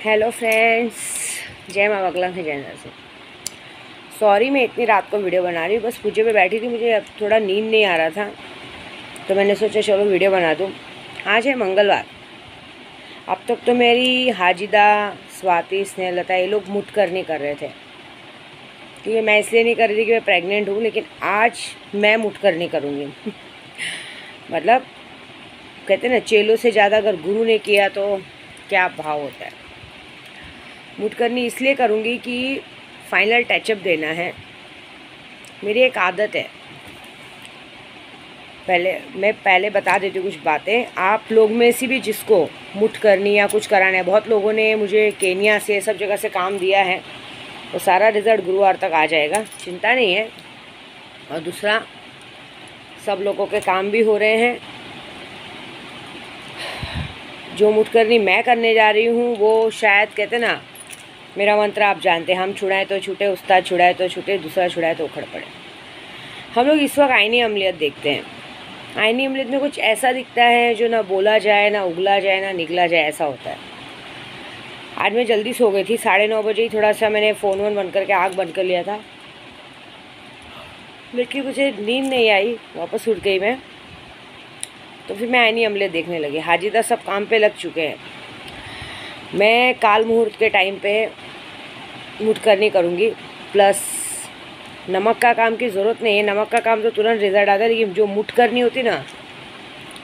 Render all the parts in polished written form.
Hello friends, जय माँ बगला से जय से। सॉरी मैं इतनी रात को वीडियो बना रही हूँ, बस पूजे पे बैठी थी, मुझे अब थोड़ा नींद नहीं आ रहा था तो मैंने सोचा चलो वीडियो बना दूँ। आज है मंगलवार। अब तक तो मेरी हाजिदा, स्वाति, स्नेहलता ये लोग मुटकर नहीं कर रहे थे, क्योंकि मैं इसलिए नहीं कर रही थी कि मैं प्रेग्नेंट हूँ, लेकिन आज मैं मुटकर नहीं करूँगी। मतलब कहते हैं ना, चेलों से ज़्यादा अगर गुरु ने किया तो क्या भाव होता है। मुटकरनी इसलिए करूँगी कि फाइनल टचअप देना है। मेरी एक आदत है, पहले बता देती हूँ कुछ बातें। आप लोग में से भी जिसको मुटकरनी या कुछ कराना है, बहुत लोगों ने मुझे केनिया से सब जगह से काम दिया है, तो सारा रिज़ल्ट गुरुवार तक आ जाएगा, चिंता नहीं है। और दूसरा, सब लोगों के काम भी हो रहे हैं। जो मुटकरनी मैं करने जा रही हूँ वो शायद कहते ना, मेरा मंत्र आप जानते हैं, हम छुड़ाएं तो छूटे, उस्ताद छुड़ाए तो छूटे, दूसरा छुड़ाए तो उखड़ पड़े। हम लोग इस वक्त आईनी अमलियत देखते हैं। आईनी अमलियत में कुछ ऐसा दिखता है जो ना बोला जाए, ना उगला जाए, ना निगला जाए, ऐसा होता है। आज मैं जल्दी सो गई थी, 9:30 बजे ही थोड़ा सा मैंने फ़ोन बंद करके आँख बंद कर लिया था, लेकिन मुझे नींद नहीं आई, वापस उठ गई मैं। तो फिर मैं आईनी अमलियत देखने लगी। हाजिदा सब काम पे लग चुके हैं। मैं काल मुहूर्त के टाइम पे मुटकरनी करूँगी। प्लस नमक का काम की ज़रूरत नहीं है, नमक का काम तो तुरंत रिजल्ट आता है, लेकिन जो मुटकरनी होती ना,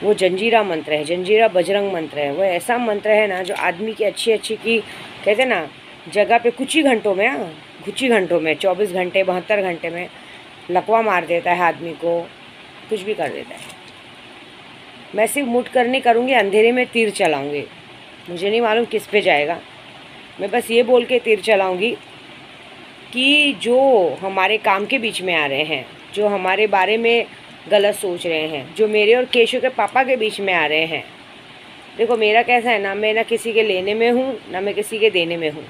वो जंजीरा मंत्र है, जंजीरा बजरंग मंत्र है। वो ऐसा मंत्र है ना जो आदमी की अच्छी की कहते हैं ना जगह पे कुछ ही घंटों में 24 घंटे 72 घंटे में लकवा मार देता है आदमी को, कुछ भी कर देता है। मैं सिर्फ मुटकरनी करूँगी, अंधेरे में तीर चलाऊँगी। मुझे नहीं मालूम किस पे जाएगा, मैं बस ये बोल के तीर चलाऊँगी कि जो हमारे काम के बीच में आ रहे हैं, जो हमारे बारे में गलत सोच रहे हैं, जो मेरे और केशव के पापा के बीच में आ रहे हैं। देखो मेरा कैसा है ना, मैं ना किसी के लेने में हूँ, ना मैं किसी के देने में हूँ।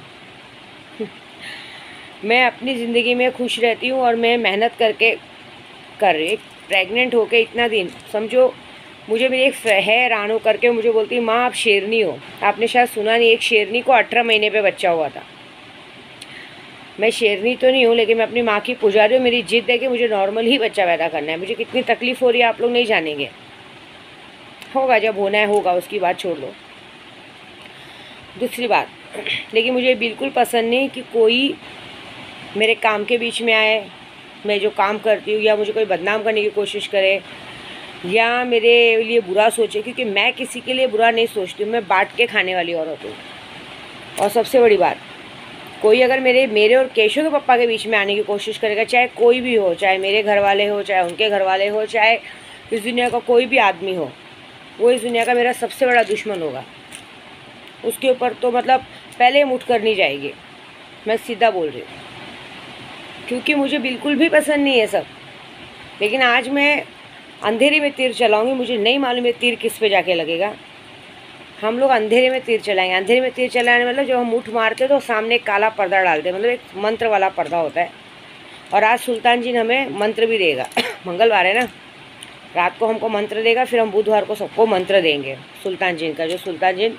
मैं अपनी ज़िंदगी में खुश रहती हूँ और मैं मेहनत करके कर रही। प्रेग्नेंट होके इतना दिन समझो, मुझे मेरी एक है रानो करके मुझे बोलती माँ आप शेरनी हो। आपने शायद सुना नहीं, एक शेरनी को 18 महीने पे बच्चा हुआ था। मैं शेरनी तो नहीं हूँ, लेकिन मैं अपनी माँ की पुजारी हूँ। मेरी जिद है कि मुझे नॉर्मल ही बच्चा पैदा करना है। मुझे कितनी तकलीफ़ हो रही है आप लोग नहीं जानेंगे, होगा जब होना है होगा, उसकी बात छोड़ दो। दूसरी बात, लेकिन मुझे बिल्कुल पसंद नहीं कि कोई मेरे काम के बीच में आए, मैं जो काम करती हूँ, या मुझे कोई बदनाम करने की कोशिश करे या मेरे लिए बुरा सोचे, क्योंकि मैं किसी के लिए बुरा नहीं सोचती हूँ। मैं बांट के खाने वाली औरत हूँ। और सबसे बड़ी बात, कोई अगर मेरे और केशव के पापा के बीच में आने की कोशिश करेगा, चाहे कोई भी हो, चाहे मेरे घर वाले हो, चाहे उनके घर वाले हो, चाहे इस दुनिया का कोई भी आदमी हो, वो इस दुनिया का मेरा सबसे बड़ा दुश्मन होगा। उसके ऊपर तो मतलब पहले मुटकरनी जाएगी, मैं सीधा बोल रही हूँ, क्योंकि मुझे बिल्कुल भी पसंद नहीं है सब। लेकिन आज मैं अंधेरे में तीर चलाऊँगी। मुझे नहीं मालूम ये तीर किस पे जाके लगेगा। हम लोग अंधेरे में तीर चलाएंगे। अंधेरे में तीर चलाने मतलब जब हम मुठ मारते तो सामने काला पर्दा डालते, मतलब एक मंत्र वाला पर्दा होता है। और आज सुल्तान जी ने हमें मंत्र भी देगा। मंगलवार है ना, रात को हमको मंत्र देगा, फिर हम बुधवार को सबको मंत्र देंगे सुल्तान जी का। जो सुल्तान जी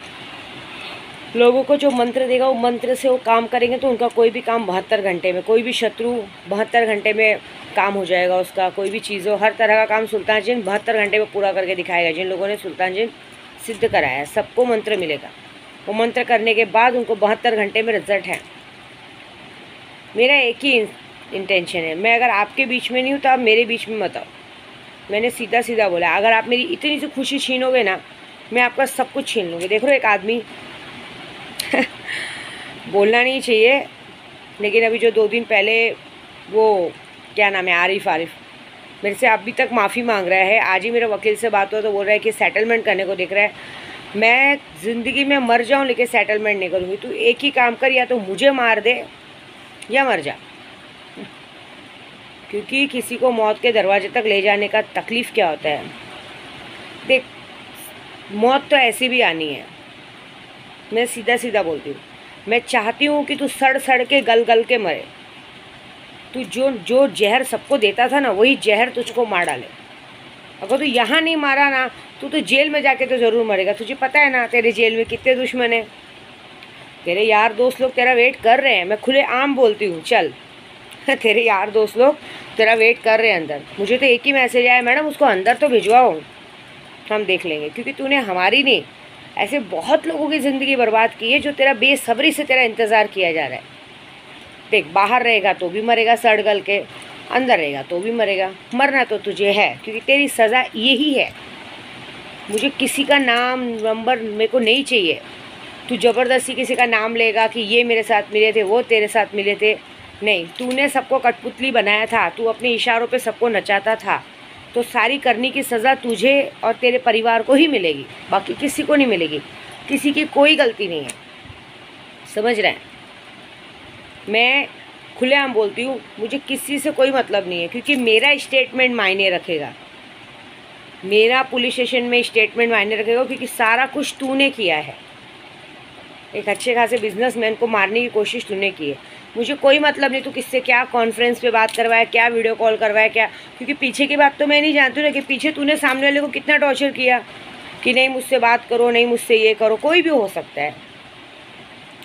लोगों को जो मंत्र देगा, वो मंत्र से वो काम करेंगे तो उनका कोई भी काम 72 घंटे में, कोई भी शत्रु 72 घंटे में काम हो जाएगा उसका। कोई भी चीज़ हो, हर तरह का काम सुल्तान जी 72 घंटे में पूरा करके दिखाएगा। जिन लोगों ने सुल्तान जी सिद्ध कराया है, सबको मंत्र मिलेगा। वो मंत्र करने के बाद उनको 72 घंटे में रिजल्ट है। मेरा एक ही इंटेंशन है, मैं अगर आपके बीच में नहीं हूँ तो आप मेरे बीच में मत आओ। मैंने सीधा बोला, अगर आप मेरी इतनी सी खुशी छीनोगे ना, मैं आपका सब कुछ छीन लूँगी। देख लो एक आदमी बोलना नहीं चाहिए, लेकिन अभी जो 2 दिन पहले वो क्या नाम है, आरिफ मेरे से अभी तक माफ़ी मांग रहा है। आज ही मेरे वकील से बात हुआ तो बोल रहा है कि सेटलमेंट करने को दिख रहा है। मैं ज़िंदगी में मर जाऊं लेकिन सेटलमेंट नहीं करूँगी। तू एक ही काम कर, या तो मुझे मार दे या मर जा, क्योंकि किसी को मौत के दरवाजे तक ले जाने का तकलीफ़ क्या होता है। देख, मौत तो ऐसी भी आनी है। मैं सीधा बोलती हूँ, मैं चाहती हूँ कि तू सड़ के गल के मरे। तू जो जहर सबको देता था ना, वही जहर तुझको मार डाले। अगर तू यहाँ नहीं मारा ना, तू तो जेल में जाके तो ज़रूर मरेगा। तुझे पता है ना तेरे जेल में कितने दुश्मन हैं। तेरे यार दोस्त लोग तेरा वेट कर रहे हैं, मैं खुले आम बोलती हूँ, चल तेरे यार दोस्त लोग तेरा वेट कर रहे हैं अंदर। मुझे तो एक ही मैसेज आया, मैडम उसको अंदर तो भिजवाओ, हम देख लेंगे। क्योंकि तूने हमारी नहीं, ऐसे बहुत लोगों की ज़िंदगी बर्बाद की है जो तेरा बेसब्री से तेरा इंतज़ार किया जा रहा है। देख, बाहर रहेगा तो भी मरेगा सड़ गल के, अंदर रहेगा तो भी मरेगा। मरना तो तुझे है, क्योंकि तेरी सज़ा यही है। मुझे किसी का नाम नंबर मेरे को नहीं चाहिए। तू ज़बरदस्ती किसी का नाम लेगा कि ये मेरे साथ मिले थे, वो तेरे साथ मिले थे, नहीं। तूने सबको कठपुतली बनाया था, तू अपने इशारों पे सबको नचाता था, तो सारी करनी की सज़ा तुझे और तेरे परिवार को ही मिलेगी, बाकी किसी को नहीं मिलेगी। किसी की कोई गलती नहीं है, समझ रहे हैं। मैं खुलेआम बोलती हूँ, मुझे किसी से कोई मतलब नहीं है, क्योंकि मेरा स्टेटमेंट मायने रखेगा, मेरा पुलिस स्टेशन में स्टेटमेंट मायने रखेगा, क्योंकि सारा कुछ तूने किया है। एक अच्छे खासे बिजनेसमैन को मारने की कोशिश तूने की है। मुझे कोई मतलब नहीं तू किससे क्या कॉन्फ्रेंस पे बात करवाया, क्या वीडियो कॉल करवाया, क्या, क्योंकि पीछे की बात तो मैं नहीं जानती ना, कि पीछे तूने सामने वाले को कितना टॉर्चर किया कि नहीं मुझसे बात करो, नहीं मुझसे ये करो। कोई भी हो सकता है,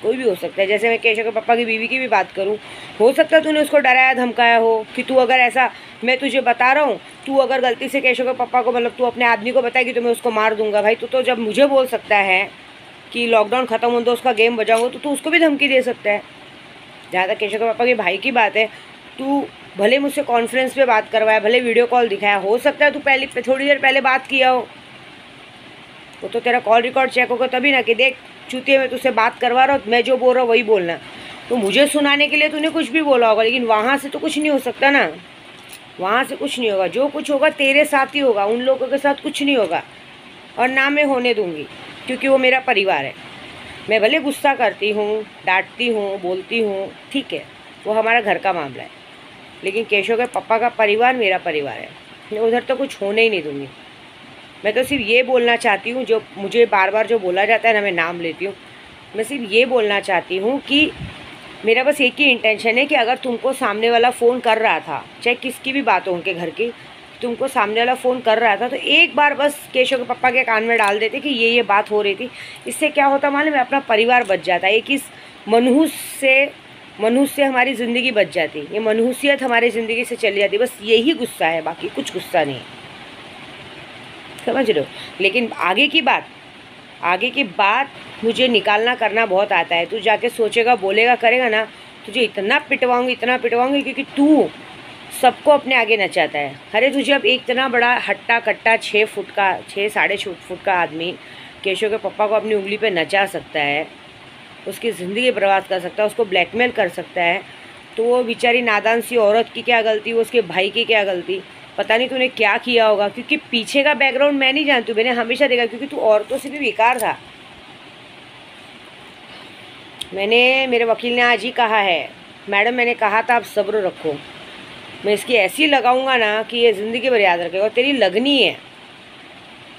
कोई भी हो सकता है। जैसे मैं केशव के पापा की बीवी की भी बात करूं, हो सकता है तूने उसको डराया धमकाया हो कि तू अगर ऐसा, मैं तुझे बता रहा हूँ, तू अगर गलती से केशव के पापा को, मतलब तू अपने आदमी को बताएगी तो मैं उसको मार दूंगा। भाई तू तो जब मुझे बोल सकता है कि लॉकडाउन ख़त्म हो तो उसका गेम बजाऊंगा, तो तू उसको भी धमकी दे सकता है। जहाँ तक केशव के पापा के भाई की बात है, तू भले मुझसे कॉन्फ्रेंस पे बात करवाया, भले वीडियो कॉल दिखाया, हो सकता है तू पहले थोड़ी देर पहले बात किया हो, वो तो तेरा कॉल रिकॉर्ड चेक होगा तभी ना, कि देख चूतिए मैं तुझसे बात करवा रहा हूँ, मैं जो बोल रहा हूँ वही बोलना। तो मुझे सुनाने के लिए तूने कुछ भी बोला होगा, लेकिन वहाँ से तो कुछ नहीं हो सकता ना, वहाँ से कुछ नहीं होगा। जो कुछ होगा तेरे साथ ही होगा, उन लोगों के साथ कुछ नहीं होगा, और ना मैं होने दूँगी, क्योंकि वो मेरा परिवार है। मैं भले गुस्सा करती हूँ, डांटती हूँ, बोलती हूँ, ठीक है, वो हमारा घर का मामला है, लेकिन केशव के पापा का परिवार मेरा परिवार है, मैं उधर तो कुछ होने ही नहीं दूँगी। मैं तो सिर्फ ये बोलना चाहती हूँ, जो मुझे बार बार जो बोला जाता है ना, मैं नाम लेती हूँ, मैं सिर्फ ये बोलना चाहती हूँ कि मेरा बस एक ही इंटेंशन है कि अगर तुमको सामने वाला फ़ोन कर रहा था, चाहे किसकी भी बात हो उनके घर की, तुमको सामने वाला फ़ोन कर रहा था, तो एक बार बस केशव के पापा के कान में डाल देते कि ये बात हो रही थी। इससे क्या होता मालूम है, अपना परिवार बच जाता है। एक इस मनुष्य से हमारी ज़िंदगी बच जाती, ये मनहूसियत हमारी ज़िंदगी से चली जाती। बस यही गुस्सा है, बाकी कुछ गुस्सा नहीं है, समझ रहे हो। लेकिन आगे की बात मुझे निकालना करना बहुत आता है। तू जाके सोचेगा, बोलेगा, करेगा ना, तुझे इतना पिटवाऊंगी, क्योंकि तू सबको अपने आगे नचाता है। अरे तुझे अब एक इतना बड़ा हट्टा कट्टा 6 साढ़े 6 फुट का आदमी केशव के पापा को अपनी उंगली पे नचा सकता है, उसकी ज़िंदगी बर्बाद कर सकता है, उसको ब्लैकमेल कर सकता है, तो वो बेचारी नादान सी औरत की क्या गलती, वो उसके भाई की क्या गलती, पता नहीं तूने क्या किया होगा। क्योंकि पीछे का बैकग्राउंड मैं नहीं जानती, मैंने हमेशा देखा, क्योंकि तू औरतों से भी बेकार था। मेरे वकील ने आज ही कहा है, मैडम मैंने कहा था आप सब्र रखो, मैं इसकी ऐसी लगाऊंगा ना कि ये ज़िंदगी भर याद रखेगा, और तेरी लगनी है,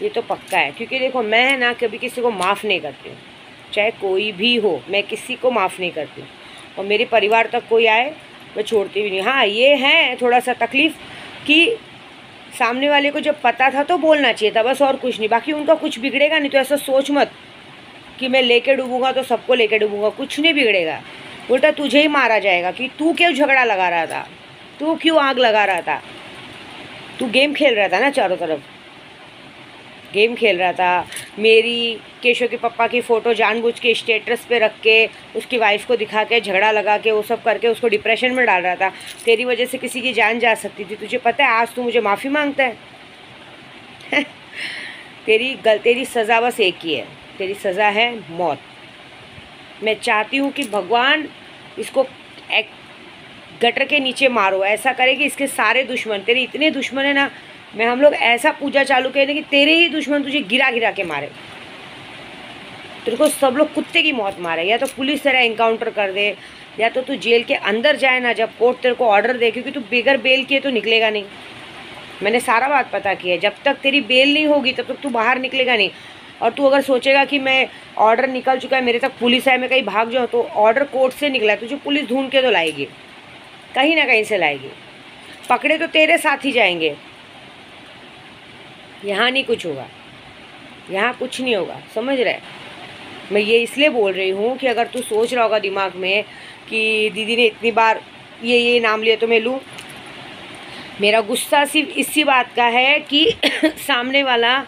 ये तो पक्का है। क्योंकि देखो, मैं ना कभी किसी को माफ़ नहीं करती हूँ, चाहे कोई भी हो, मैं किसी को माफ़ नहीं करती हूँ, और मेरे परिवार तक कोई आए मैं छोड़ती भी नहीं। हाँ, ये है थोड़ा सा तकलीफ़ कि सामने वाले को जब पता था तो बोलना चाहिए था, बस, और कुछ नहीं। बाकी उनका कुछ बिगड़ेगा नहीं, तो ऐसा सोच मत कि मैं लेके डूबूंगा तो सबको लेके डूबूंगा, कुछ नहीं बिगड़ेगा। उल्टा तुझे ही मारा जाएगा कि तू क्यों झगड़ा लगा रहा था, तू क्यों आग लगा रहा था, तू गेम खेल रहा था ना, चारों तरफ गेम खेल रहा था। मेरी केशव के पापा की फ़ोटो जानबूझ के स्टेटस पे रख के, उसकी वाइफ को दिखा के, झगड़ा लगा के, वो सब करके उसको डिप्रेशन में डाल रहा था। तेरी वजह से किसी की जान जा सकती थी, तुझे पता है। आज तू मुझे माफ़ी मांगता है तेरी सज़ा बस एक ही है, तेरी सज़ा है मौत। मैं चाहती हूँ कि भगवान इसको एक गटर के नीचे मारो, ऐसा करे कि इसके सारे दुश्मन, तेरे इतने दुश्मन है ना, हम लोग ऐसा पूजा चालू करें कि तेरे ही दुश्मन तुझे गिरा गिरा के मारे, तेरे को सब लोग कुत्ते की मौत मारे, या तो पुलिस तेरा एनकाउंटर कर दे, या तो तू जेल के अंदर जाए ना, जब कोर्ट तेरे को ऑर्डर दे, क्योंकि तू बगैर बेल किए तो निकलेगा नहीं। मैंने सारा बात पता की है, जब तक तेरी बेल नहीं होगी तब तक तू बाहर निकलेगा नहीं। और तू अगर सोचेगा कि मैं ऑर्डर निकल चुका है, मेरे तक पुलिस है, मैं कहीं भाग जाऊँ, तो ऑर्डर कोर्ट से निकला है, तुझे पुलिस ढूंढ के तो लाएगी, कहीं ना कहीं से लाएगी, पकड़े तो तेरे साथ ही जाएंगे। यहाँ नहीं कुछ होगा, यहाँ कुछ नहीं होगा, समझ रहे। मैं ये इसलिए बोल रही हूँ कि अगर तू सोच रहा होगा दिमाग में कि दीदी ने इतनी बार ये नाम लिया तो मैं लूँ, मेरा गुस्सा सिर्फ इसी बात का है कि सामने वाला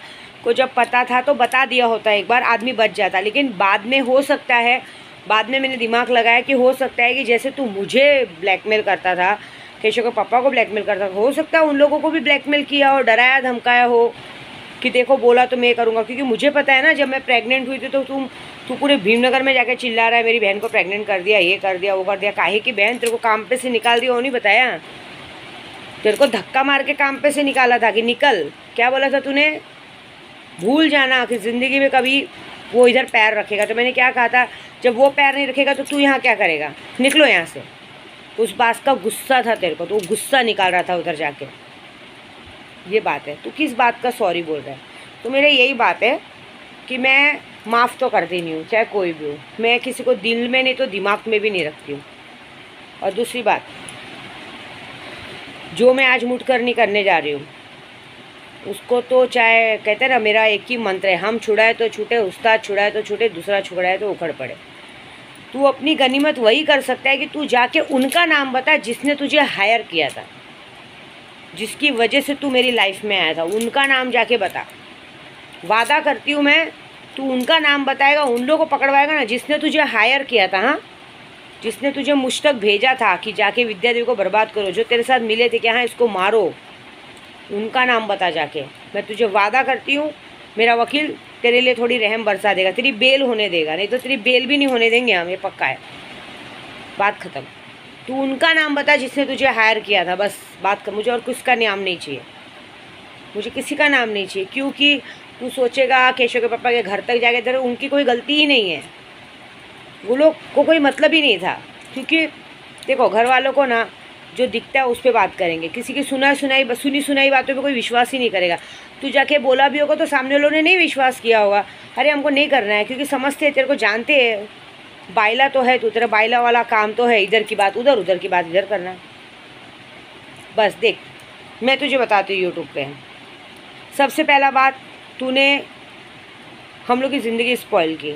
को जब पता था तो बता दिया होता, एक बार आदमी बच जाता। लेकिन बाद में हो सकता है, बाद में मैंने दिमाग लगाया कि हो सकता है कि जैसे तू मुझे ब्लैकमेल करता था, केशव के पापा को ब्लैकमेल करता था, हो सकता है उन लोगों को भी ब्लैकमेल किया हो, डराया धमकाया हो कि देखो बोला तो मैं करूँगा। क्योंकि मुझे पता है ना, जब मैं प्रेग्नेंट हुई थी तो तू पूरे भीमनगर में जाके चिल्ला रहा है मेरी बहन को प्रेग्नेंट कर दिया, ये कर दिया, वो कर दिया। काहे की बहन, तेरे को काम पे से निकाल दिया वो नहीं बताया? तेरे को धक्का मार के काम पे से निकाला था कि निकल। क्या बोला था तूने? भूल जाना कि ज़िंदगी में कभी वो इधर पैर रखेगा। तो मैंने क्या कहा था, जब वो पैर नहीं रखेगा तो तू यहाँ क्या करेगा, निकलो यहाँ से। उस बात का गुस्सा था तेरे को, तो वो गुस्सा निकाल रहा था उधर जाके। ये बात है, तू किस बात का सॉरी बोल रहा है? तो मेरा यही बात है कि मैं माफ़ तो करती नहीं हूँ, चाहे कोई भी हो। मैं किसी को दिल में नहीं तो दिमाग में भी नहीं रखती हूँ। और दूसरी बात, जो मैं आज मुठकर नहीं करने जा रही हूँ उसको तो चाहे कहते हैं ना, मेरा एक ही मंत्र है, हम छुड़ाए तो छूटे, उस्ताद छुड़ाए तो छूटे, दूसरा छुड़ाए तो उखड़ पड़े। तू अपनी गनीमत वही कर सकता है कि तू जाके उनका नाम बता जिसने तुझे हायर किया था, जिसकी वजह से तू मेरी लाइफ में आया था, उनका नाम जाके बता। वादा करती हूँ मैं, तू उनका नाम बताएगा, उन लोगों को पकड़वाएगा ना जिसने तुझे हायर किया था। हाँ, जिसने तुझे मुझ तक भेजा था कि जाके विद्या देवी को बर्बाद करो, जो तेरे साथ मिले थे कि हाँ इसको मारो, उनका नाम बता जाके। मैं तुझे वादा करती हूँ, मेरा वकील तेरे लिए थोड़ी रहम बरसा देगा, तेरी बेल होने देगा, नहीं तो तेरी बेल भी नहीं होने देंगे हम, ये पक्का है। बात ख़त्म। तू उनका नाम बता जिसने तुझे हायर किया था, बस बात कर। मुझे और किसका नाम नहीं चाहिए, मुझे किसी का नाम नहीं चाहिए। क्योंकि तू सोचेगा केशव के पापा के घर तक जाके, तेरे उनकी कोई गलती ही नहीं है, वो लोग को कोई मतलब ही नहीं था। क्योंकि देखो, घर वालों को ना जो दिखता है उस पर बात करेंगे, किसी की सुनी सुनाई बातों पे कोई विश्वास ही नहीं करेगा। तू जाके बोला भी होगा तो सामने लोगों ने नहीं विश्वास किया होगा, अरे हमको नहीं करना है, क्योंकि समझते हैं, तेरे को जानते हैं, बाइला तो है तू, तेरा बाइला वाला काम तो है, इधर की बात उधर, उधर की बात इधर करना। बस देख, मैं तुझे बताती हूँ यूट्यूब पे, सबसे पहला बात, तूने हम लोग की ज़िंदगी स्पॉइल की।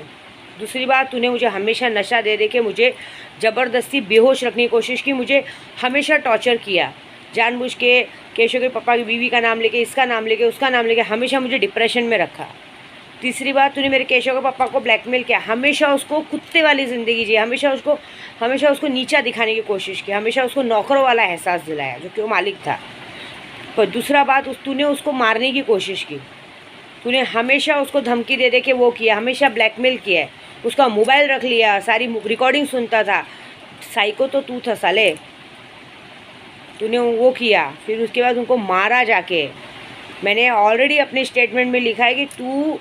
दूसरी बात, तूने मुझे हमेशा नशा दे दे के मुझे ज़बरदस्ती बेहोश रखने की कोशिश की, मुझे हमेशा टॉर्चर किया जानबूझ के। केशव के पापा की बीवी का नाम लेके, इसका नाम लेके, उसका नाम लेके, हमेशा मुझे डिप्रेशन में रखा। तीसरी बात, तूने मेरे केशव के पापा को ब्लैकमेल किया, हमेशा उसको कुत्ते वाली ज़िंदगी जी, हमेशा उसको नीचा दिखाने की कोशिश की, हमेशा उसको नौकरों वाला एहसास दिलाया जो कि वो मालिक था। पर दूसरा बात, तूने उसको मारने की कोशिश की, तूने हमेशा उसको धमकी दे दे के वो किया, हमेशा ब्लैकमेल किया है, उसका मोबाइल रख लिया, सारी रिकॉर्डिंग सुनता था। साइको तो तू था साले, तूने वो किया। फिर उसके बाद उनको मारा जाके। मैंने ऑलरेडी अपने स्टेटमेंट में लिखा है कि तू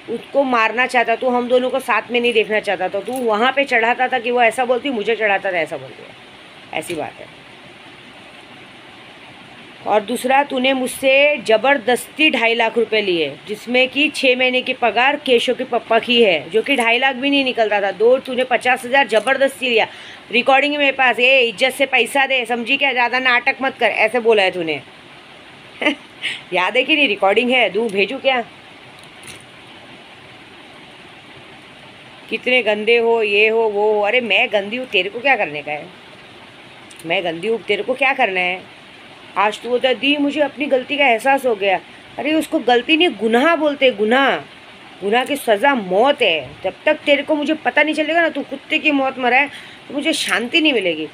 उसको मारना चाहता, तू हम दोनों को साथ में नहीं देखना चाहता था, तू वहाँ पे चढ़ाता था कि वो ऐसा बोलती, मुझे चढ़ाता था ऐसा बोलती है, ऐसी बात है। और दूसरा, तूने मुझसे ज़बरदस्ती 2.5 लाख रुपए लिए, जिसमें कि 6 महीने की पगार केशव के पापा की है, जो कि 2.5 लाख भी नहीं निकलता था। तूने 50,000 ज़बरदस्ती लिया, रिकॉर्डिंग मेरे पास, ये इज्जत से पैसा दे, समझी क्या, ज़्यादा नाटक मत कर, ऐसे बोला है तूने। याद है कि नहीं, रिकॉर्डिंग है, दूँ भेजूँ क्या? कितने गंदे हो, ये हो वो हो। अरे मैं गंदी हूँ, तेरे को क्या करने का है? मैं गंदी हूँ, तेरे को क्या करना है? आज तो बोलता दी मुझे अपनी गलती का एहसास हो गया। अरे उसको गलती नहीं, गुनाह बोलते, गुनाह की सज़ा मौत है। जब तक तेरे को मुझे पता नहीं चलेगा ना, तू कुत्ते की मौत मरा है, तो मुझे शांति नहीं मिलेगी।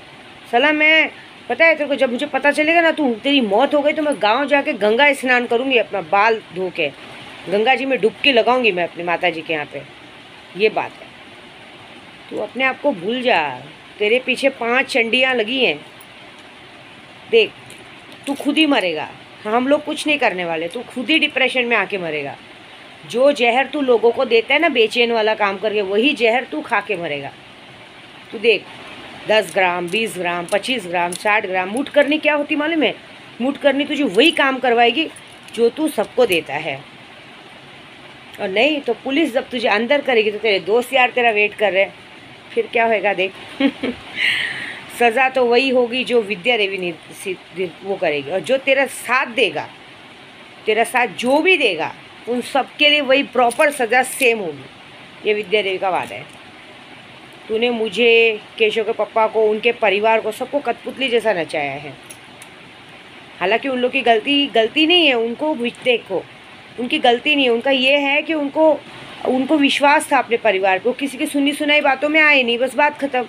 सलाह मैं, पता है तेरे को, जब मुझे पता चलेगा ना तेरी मौत हो गई, तो मैं गाँव जाके गंगा स्नान करूँगी, अपना बाल धो के गंगा जी में डुबकी लगाऊँगी मैं अपनी माता जी के यहाँ पे। ये बात है, तू अपने आप को भूल जा। तेरे पीछे 5 चंडियाँ लगी हैं, देख तू खुद ही मरेगा, हम लोग कुछ नहीं करने वाले, तू खुद ही डिप्रेशन में आके मरेगा। जो जहर तू लोगों को देता है ना बेचैन वाला काम करके, वही जहर तू खा के मरेगा। तू देख, 10 ग्राम 20 ग्राम 25 ग्राम 60 ग्राम मुठ करनी क्या होती मालूम है? मुठ करनी तुझे वही काम करवाएगी जो तू सबको देता है। और नहीं तो पुलिस जब तुझे अंदर करेगी तो तेरे दोस्त यार तेरा वेट कर रहे हैं, फिर क्या होएगा देख। सज़ा तो वही होगी जो विद्या देवी वो करेगी, और जो तेरा साथ देगा, तेरा साथ जो भी देगा, उन सब के लिए वही प्रॉपर सज़ा सेम होगी। ये विद्या देवी का वादा है। तूने मुझे, केशव के पापा को, उनके परिवार को, सबको कठपुतली जैसा नचाया है। हालांकि उन लोग की गलती नहीं है, उनको देखो, उनकी गलती नहीं है। उनका ये है कि उनको विश्वास था अपने परिवार को, किसी की सुनी सुनाई बातों में आए नहीं, बस बात ख़त्म।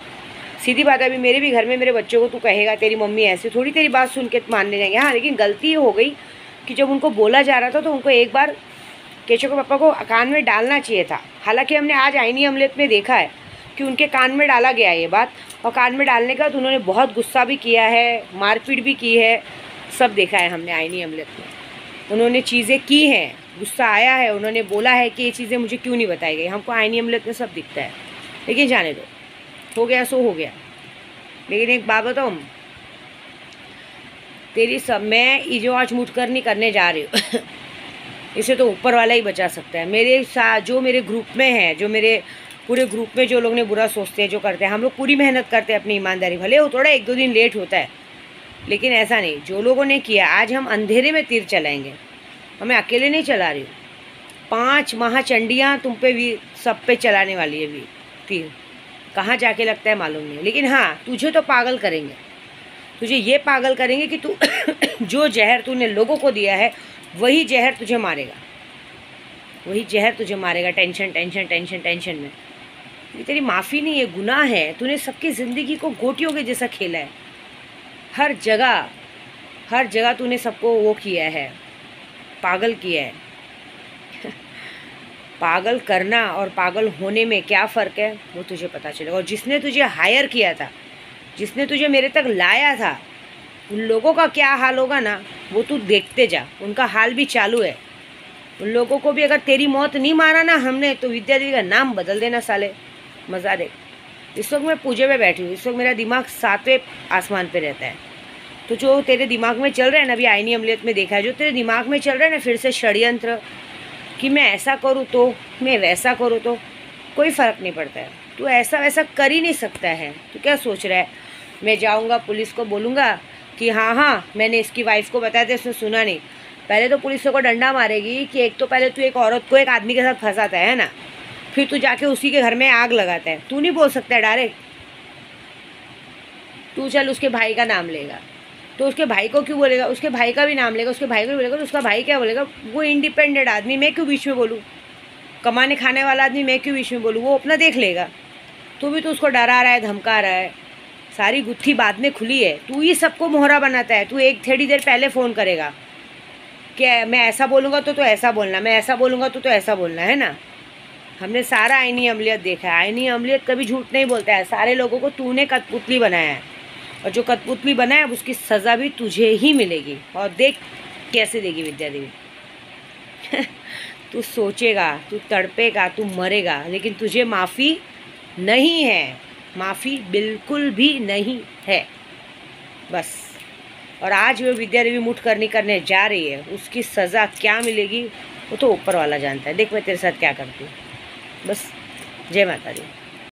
सीधी बात है। अभी मेरे भी घर में मेरे बच्चों को तू कहेगा तेरी मम्मी ऐसे, थोड़ी तेरी बात सुन के मानने जाएंगे। हाँ, लेकिन गलती ये हो गई कि जब उनको बोला जा रहा था तो उनको एक बार केशव के पापा को कान में डालना चाहिए था। हालांकि हमने आज आईनी अमलेट में देखा है कि उनके कान में डाला गया ये बात, और कान में डालने का तो उन्होंने बहुत गुस्सा भी किया है, मारपीट भी की है, सब देखा है हमने आईनी अमलेट में। उन्होंने चीज़ें की हैं, गुस्सा आया है, उन्होंने बोला है कि ये चीज़ें मुझे क्यों नहीं बताई गई। हमको आईनी अमलेट में सब दिखता है, लेकिन जाने दो, हो गया सो हो गया। लेकिन एक बात बताऊँ, तेरी सब मैं ये जो आज मुठकरनी करने जा रही हूँ इसे तो ऊपर वाला ही बचा सकता है। मेरे साथ जो मेरे ग्रुप में है, जो मेरे पूरे ग्रुप में जो लोग ने बुरा सोचते हैं, जो करते हैं, हम लोग पूरी मेहनत करते हैं अपनी ईमानदारी, भले वो थोड़ा 1-2 दिन लेट होता है, लेकिन ऐसा नहीं। जो लोगों ने किया, आज हम अंधेरे में तीर चलाएंगे। मैं अकेले नहीं चला रही हूँ, 5 महाचंडियाँ तुम पे भी, सब पे चलाने वाली है भी तीर। कहाँ जाके लगता है मालूम नहीं, लेकिन हाँ, तुझे तो पागल करेंगे। तुझे ये पागल करेंगे कि तू जो जहर तूने लोगों को दिया है वही जहर तुझे मारेगा, वही जहर तुझे मारेगा। टेंशन टेंशन टेंशन टेंशन में। ये तेरी माफ़ी नहीं है, गुनाह है। तूने सबकी ज़िंदगी को गोटियों के जैसा खेला है। हर जगह तूने सबको वो किया है, पागल किया है। पागल करना और पागल होने में क्या फ़र्क है वो तुझे पता चलेगा। और जिसने तुझे हायर किया था, जिसने तुझे मेरे तक लाया था, उन लोगों का क्या हाल होगा ना, वो तू देखते जा। उनका हाल भी चालू है। उन लोगों को भी अगर तेरी मौत नहीं मारा ना हमने, तो विद्या देवी का नाम बदल देना साले, मज़ा देख। इस वक्त मैं पूजे में बैठी हूँ, इस वक्त मेरा दिमाग 7वें आसमान पे रहता है। तो जो तेरे दिमाग में चल रहा है ना, अभी आईनी अमलेट में देखा है, जो तेरे दिमाग में चल रहा है ना फिर से षड्यंत्र, कि मैं ऐसा करूँ तो, मैं वैसा करूँ तो, कोई फ़र्क नहीं पड़ता है। तू ऐसा वैसा कर ही नहीं सकता है। तू क्या सोच रहा है, मैं जाऊँगा पुलिस को बोलूँगा कि हाँ मैंने इसकी वाइफ को बताया था, इसने सुना नहीं। पहले तो पुलिस को डंडा मारेगी कि एक तो पहले तू एक औरत को एक आदमी के साथ फंसाता है ना, फिर तू जाके उसी के घर में आग लगाता है। तू नहीं बोल सकता है डायरेक्ट। तू चल उसके भाई का नाम लेगा तो उसके भाई को क्यों बोलेगा, उसके भाई का भी नाम लेगा, उसके भाई को भी बोलेगा, तो उसका भाई क्या बोलेगा। वो इंडिपेंडेंट आदमी, मैं क्यों बीच में बोलूँ। कमाने खाने वाला आदमी, मैं क्यों बीच में बोलूँ। वो अपना देख लेगा। तू भी तो उसको डरा रहा है, धमका रहा है। सारी गुत्थी बाद में खुली है। तू ही सबको मोहरा बनाता है। तू एक थोड़ी देर पहले फ़ोन करेगा कि मैं ऐसा बोलूँगा तो ऐसा बोलना, मैं ऐसा बोलूँगा तो ऐसा बोलना, है ना। हमने सारा आईनी अमलियत देखा है। आईनी अमलियत कभी झूठ नहीं बोलता है। सारे लोगों को तूने कठपुतली बनाया है, और जो कठपुतली बनाया उसकी सज़ा भी तुझे ही मिलेगी। और देख कैसे देगी विद्या देवी। तू सोचेगा, तू तड़पेगा, तू मरेगा, लेकिन तुझे माफ़ी नहीं है। माफ़ी बिल्कुल भी नहीं है, बस। और आज वो विद्या देवी मुठकरनी करने जा रही है, उसकी सज़ा क्या मिलेगी वो तो ऊपर वाला जानता है। देख मैं तेरे साथ क्या करती हूँ, बस। जय माता दी।